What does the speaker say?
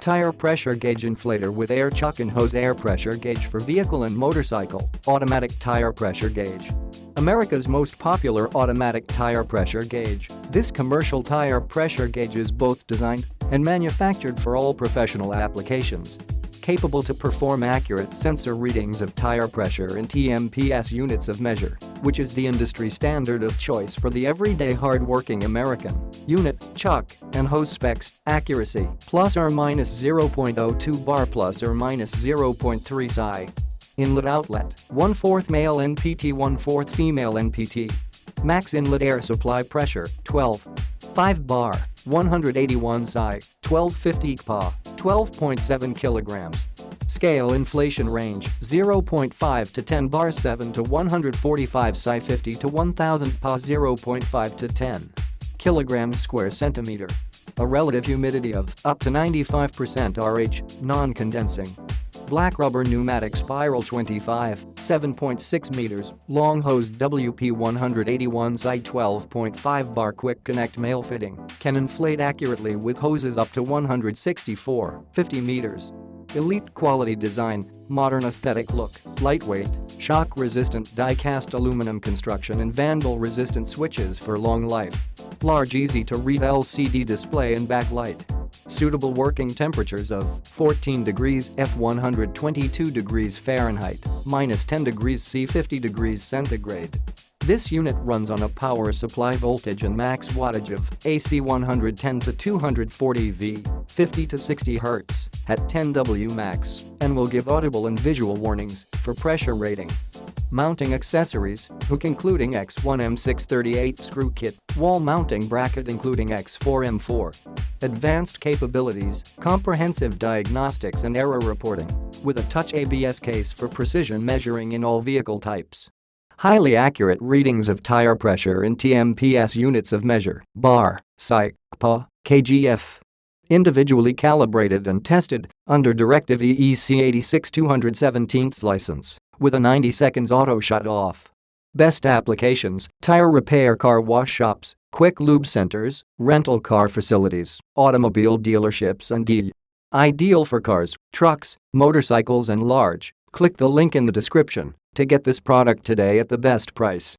Tire pressure gauge inflator with air chuck and hose. Air pressure gauge for vehicle and motorcycle. Automatic tire pressure gauge. America's most popular automatic tire pressure gauge, this commercial tire pressure gauge is both designed and manufactured for all professional applications. Capable to perform accurate sensor readings of tire pressure in TMPS units of measure, which is the industry standard of choice for the everyday hard-working American. Unit, chuck, and hose specs, accuracy, plus or minus 0.02 bar plus or minus 0.3 psi. Inlet outlet, 1/4 male NPT 1/4 female NPT. Max inlet air supply pressure, 12.5 bar, 181 psi, 1250 kPa, 12.7 kilograms. Scale inflation range, 0.5 to 10 bar 7 to 145 psi 50 to 1000 Pa 0.5 to 10 kilograms square centimeter. A relative humidity of up to 95% RH, non-condensing. Black rubber pneumatic spiral 25, 7.6 meters, long hose WP 181 side 12.5 bar quick connect male fitting, can inflate accurately with hoses up to 164, 50 meters. Elite quality design, modern aesthetic look, lightweight, shock-resistant die-cast aluminum construction and vandal-resistant switches for long life. Large easy-to-read LCD display and backlight. Suitable working temperatures of 14 degrees F 122 degrees Fahrenheit, minus 10 degrees C 50 degrees centigrade. This unit runs on a power supply voltage and max wattage of AC 110 to 240 V, 50 to 60 Hz, at 10 W max, and will give audible and visual warnings for pressure rating. Mounting accessories, hook including X1M638 screw kit, wall mounting bracket including X4M4. Advanced capabilities, comprehensive diagnostics and error reporting, with a touch ABS case for precision measuring in all vehicle types. Highly accurate readings of tire pressure in TMPS units of measure, bar, psi, kPa, kgf. Individually calibrated and tested under Directive EEC 86-217 license, with a 90 seconds auto shut-off. Best applications: tire repair, car wash shops, quick lube centers, rental car facilities, automobile dealerships and ideal for cars, trucks, motorcycles and large. Click the link in the description to get this product today at the best price.